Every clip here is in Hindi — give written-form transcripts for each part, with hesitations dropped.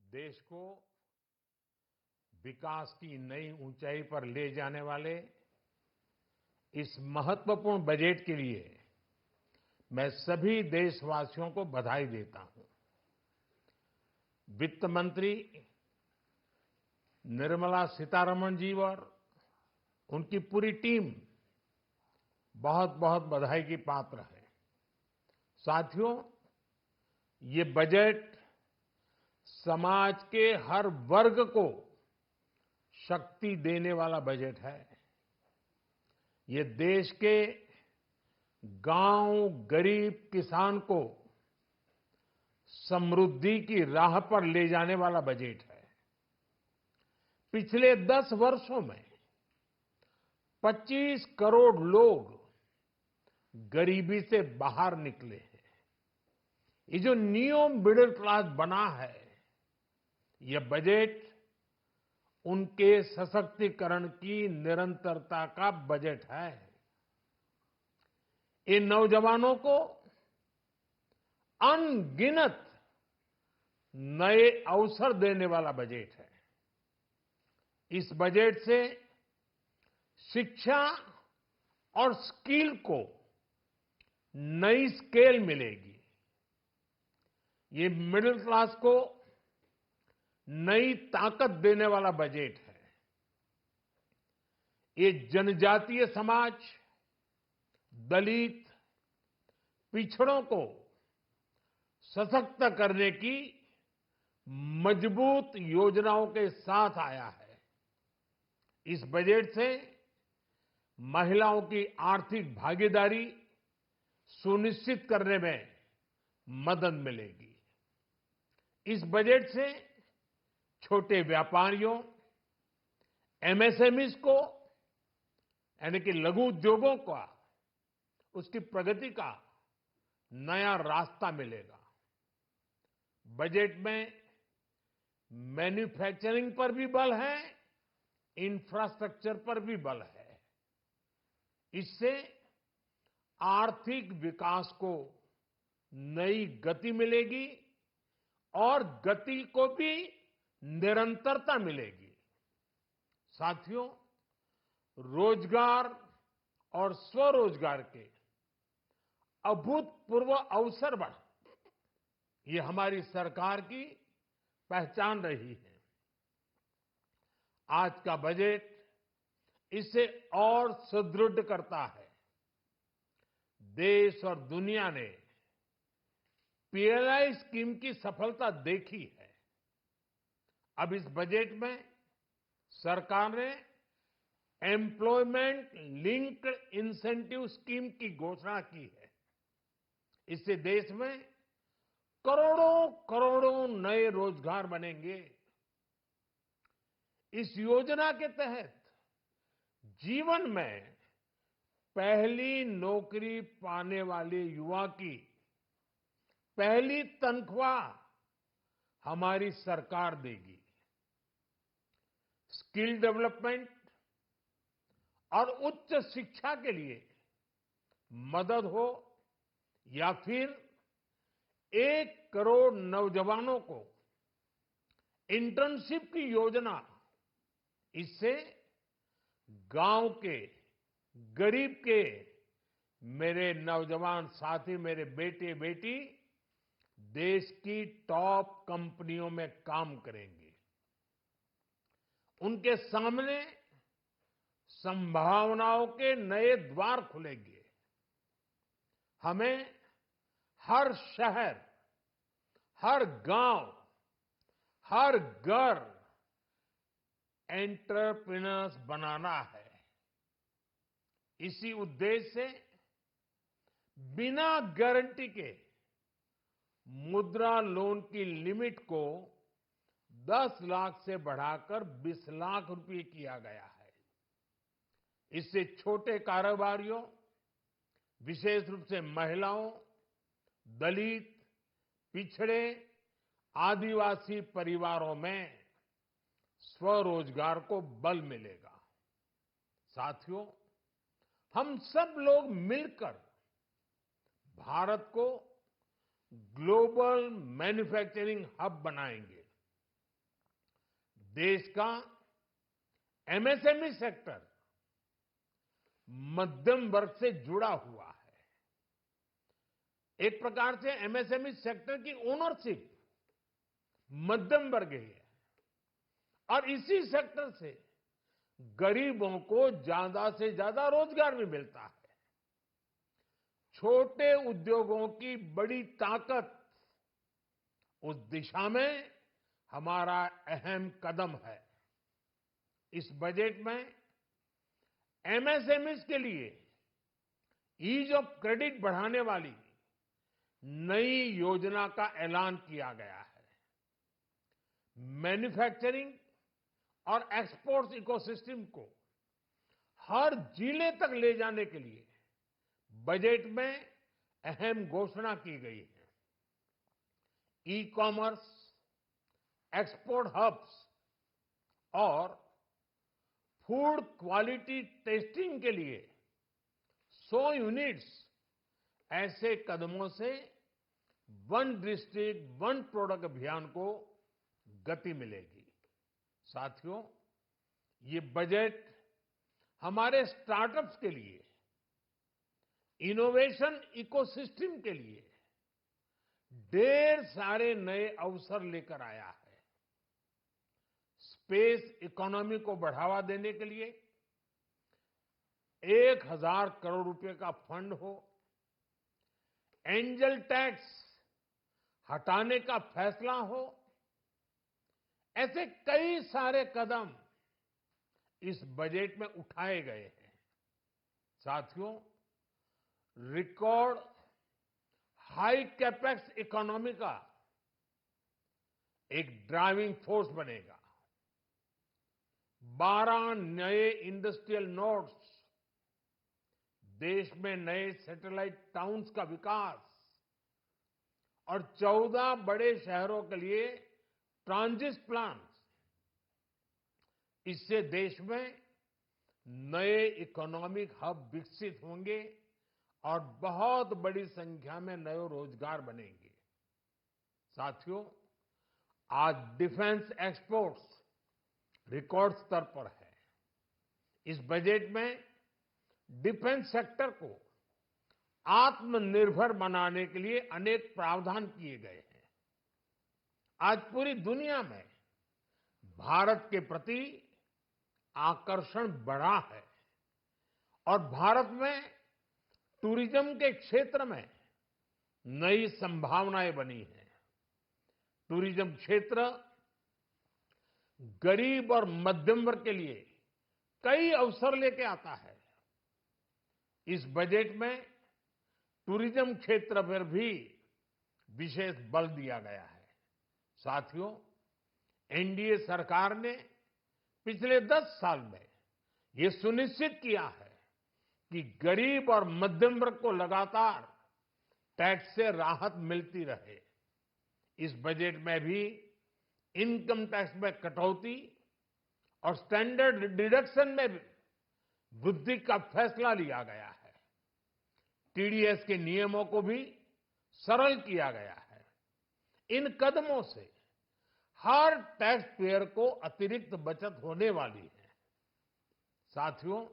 देश को विकास की नई ऊंचाई पर ले जाने वाले इस महत्वपूर्ण बजट के लिए मैं सभी देशवासियों को बधाई देता हूं। वित्त मंत्री निर्मला सीतारमण जी और उनकी पूरी टीम बहुत बहुत बधाई की पात्र है। साथियों, ये बजट समाज के हर वर्ग को शक्ति देने वाला बजट है। ये देश के गांव गरीब किसान को समृद्धि की राह पर ले जाने वाला बजट है। पिछले 10 वर्षों में 25 करोड़ लोग गरीबी से बाहर निकले हैं। ये जो न्यू मिडिल क्लास बना है, ये बजट उनके सशक्तिकरण की निरंतरता का बजट है। इन नौजवानों को अनगिनत नए अवसर देने वाला बजट है। इस बजट से शिक्षा और स्किल को नई स्केल मिलेगी। ये मिडिल क्लास को नई ताकत देने वाला बजट है। ये जनजातीय समाज, दलित, पिछड़ों को सशक्त करने की मजबूत योजनाओं के साथ आया है। इस बजट से महिलाओं की आर्थिक भागीदारी सुनिश्चित करने में मदद मिलेगी। इस बजट से छोटे व्यापारियों, एमएसएमईज को यानी कि लघु उद्योगों का उसकी प्रगति का नया रास्ता मिलेगा। बजट में मैन्युफैक्चरिंग पर भी बल है, इंफ्रास्ट्रक्चर पर भी बल है। इससे आर्थिक विकास को नई गति मिलेगी और गति को भी निरंतरता मिलेगी। साथियों, रोजगार और स्वरोजगार के अभूतपूर्व अवसर बढ़, ये हमारी सरकार की पहचान रही है। आज का बजट इसे और सुदृढ़ करता है। देश और दुनिया ने पीएलआई स्कीम की सफलता देखी है। अब इस बजट में सरकार ने एम्प्लॉयमेंट लिंक्ड इंसेंटिव स्कीम की घोषणा की है। इससे देश में करोड़ों करोड़ों नए रोजगार बनेंगे। इस योजना के तहत जीवन में पहली नौकरी पाने वाले युवा की पहली तनख्वाह हमारी सरकार देगी। स्किल डेवलपमेंट और उच्च शिक्षा के लिए मदद हो या फिर 1 करोड़ नौजवानों को इंटर्नशिप की योजना, इससे गांव के गरीब के मेरे नौजवान साथी, मेरे बेटे बेटी देश की टॉप कंपनियों में काम करेंगे। उनके सामने संभावनाओं के नए द्वार खुलेंगे। हमें हर शहर, हर गांव, हर घर एंटरप्रेन्योर्स बनाना है। इसी उद्देश्य से बिना गारंटी के मुद्रा लोन की लिमिट को 10 लाख से बढ़ाकर 20 लाख रुपए किया गया है। इससे छोटे कारोबारियों, विशेष रूप से महिलाओं, दलित, पिछड़े, आदिवासी परिवारों में स्वरोजगार को बल मिलेगा। साथियों, हम सब लोग मिलकर भारत को ग्लोबल मैन्युफैक्चरिंग हब बनाएंगे। देश का एमएसएमई सेक्टर मध्यम वर्ग से जुड़ा हुआ है। एक प्रकार से एमएसएमई सेक्टर की ओनरशिप मध्यम वर्ग ही है और इसी सेक्टर से गरीबों को ज्यादा से ज्यादा रोजगार भी मिलता है। छोटे उद्योगों की बड़ी ताकत उस दिशा में हमारा अहम कदम है। इस बजट में एमएसएमईज के लिए ईज ऑफ क्रेडिट बढ़ाने वाली नई योजना का ऐलान किया गया है। मैन्युफैक्चरिंग और एक्सपोर्ट्स इकोसिस्टम को हर जिले तक ले जाने के लिए बजट में अहम घोषणा की गई है। ई कॉमर्स, एक्सपोर्ट हब्स और फूड क्वालिटी टेस्टिंग के लिए 100 यूनिट्स, ऐसे कदमों से वन डिस्ट्रिक्ट वन प्रोडक्ट अभियान को गति मिलेगी। साथियों, ये बजट हमारे स्टार्टअप्स के लिए, इनोवेशन इकोसिस्टम के लिए ढेर सारे नए अवसर लेकर आया है। स्पेस इकोनॉमी को बढ़ावा देने के लिए 1000 करोड़ रुपए का फंड हो, एंजल टैक्स हटाने का फैसला हो, ऐसे कई सारे कदम इस बजट में उठाए गए हैं। साथियों, रिकॉर्ड हाई कैपेक्स इकोनॉमी का एक ड्राइविंग फोर्स बनेगा। 12 नए इंडस्ट्रियल नोड्स, देश में नए सैटेलाइट टाउन्स का विकास और 14 बड़े शहरों के लिए ट्रांजिट प्लान, इससे देश में नए इकोनॉमिक हब विकसित होंगे और बहुत बड़ी संख्या में नए रोजगार बनेंगे। साथियों, आज डिफेंस एक्सपोर्ट्स रिकॉर्ड स्तर पर है। इस बजट में डिफेंस सेक्टर को आत्मनिर्भर बनाने के लिए अनेक प्रावधान किए गए हैं। आज पूरी दुनिया में भारत के प्रति आकर्षण बढ़ा है और भारत में टूरिज्म के क्षेत्र में नई संभावनाएं बनी हैं। टूरिज्म क्षेत्र गरीब और मध्यम वर्ग के लिए कई अवसर लेके आता है। इस बजट में टूरिज्म क्षेत्र पर भी विशेष बल दिया गया है। साथियों, एनडीए सरकार ने पिछले 10 साल में ये सुनिश्चित किया है कि गरीब और मध्यम वर्ग को लगातार टैक्स से राहत मिलती रहे। इस बजट में भी इनकम टैक्स में कटौती और स्टैंडर्ड डिडक्शन में भी वृद्धि का फैसला लिया गया है। टीडीएस के नियमों को भी सरल किया गया है। इन कदमों से हर टैक्स पेयर को अतिरिक्त बचत होने वाली है। साथियों,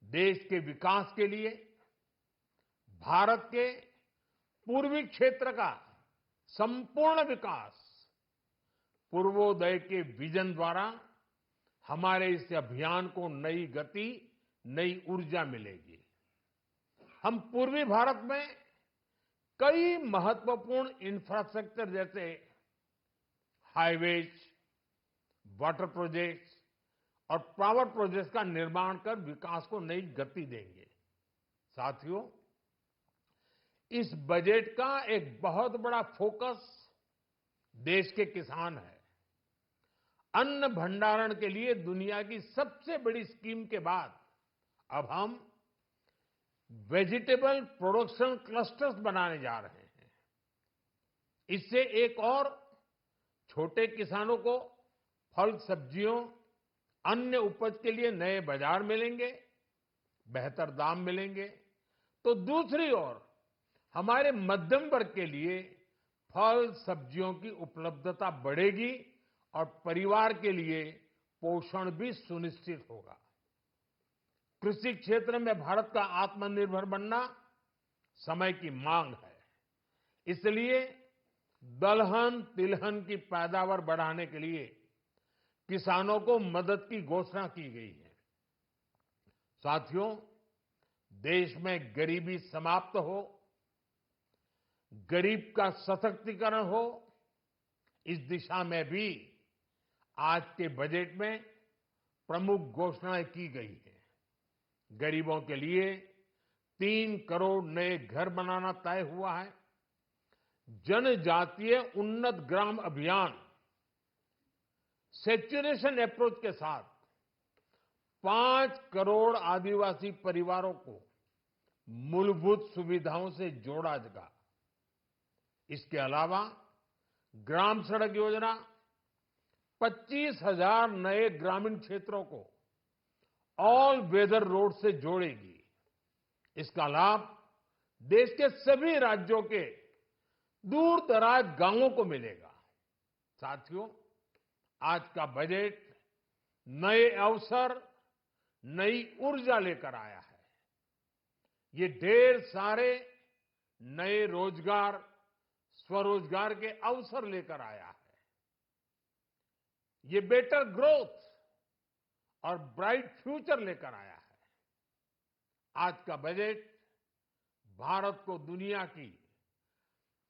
देश के विकास के लिए भारत के पूर्वी क्षेत्र का संपूर्ण विकास पूर्वोदय के विजन द्वारा हमारे इस अभियान को नई गति, नई ऊर्जा मिलेगी। हम पूर्वी भारत में कई महत्वपूर्ण इंफ्रास्ट्रक्चर जैसे हाईवेज, वाटर प्रोजेक्ट्स और पावर प्रोजेक्ट्स का निर्माण कर विकास को नई गति देंगे। साथियों, इस बजट का एक बहुत बड़ा फोकस देश के किसान है। अन्न भंडारण के लिए दुनिया की सबसे बड़ी स्कीम के बाद अब हम वेजिटेबल प्रोडक्शन क्लस्टर्स बनाने जा रहे हैं। इससे एक और छोटे किसानों को फल, सब्जियों, अन्य उपज के लिए नए बाजार मिलेंगे, बेहतर दाम मिलेंगे। तो दूसरी ओर हमारे मध्यम वर्ग के लिए फल, सब्जियों की उपलब्धता बढ़ेगी और परिवार के लिए पोषण भी सुनिश्चित होगा। कृषि क्षेत्र में भारत का आत्मनिर्भर बनना समय की मांग है। इसलिए दलहन तिलहन की पैदावार बढ़ाने के लिए किसानों को मदद की घोषणा की गई है। साथियों, देश में गरीबी समाप्त हो, गरीब का सशक्तिकरण हो, इस दिशा में भी आज के बजट में प्रमुख घोषणाएं की गई हैं। गरीबों के लिए 3 करोड़ नए घर बनाना तय हुआ है। जनजातीय उन्नत ग्राम अभियान सैचुरेशन अप्रोच के साथ 5 करोड़ आदिवासी परिवारों को मूलभूत सुविधाओं से जोड़ा जाएगा। इसके अलावा ग्राम सड़क योजना 25,000 नए ग्रामीण क्षेत्रों को ऑल वेदर रोड से जोड़ेगी। इसका लाभ देश के सभी राज्यों के दूर दराज गांवों को मिलेगा। साथियों, आज का बजट नए अवसर, नई ऊर्जा लेकर आया है। ये ढेर सारे नए रोजगार, स्वरोजगार के अवसर लेकर आया है। ये बेटर ग्रोथ और ब्राइट फ्यूचर लेकर आया है। आज का बजट भारत को दुनिया की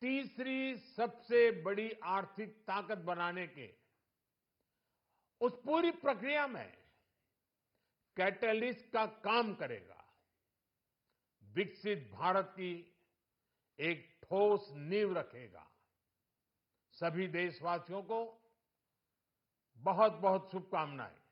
तीसरी सबसे बड़ी आर्थिक ताकत बनाने के उस पूरी प्रक्रिया में कैटलिस्ट का काम करेगा। विकसित भारत की एक ठोस नींव रखेगा। सभी देशवासियों को बहुत बहुत शुभकामनाएं।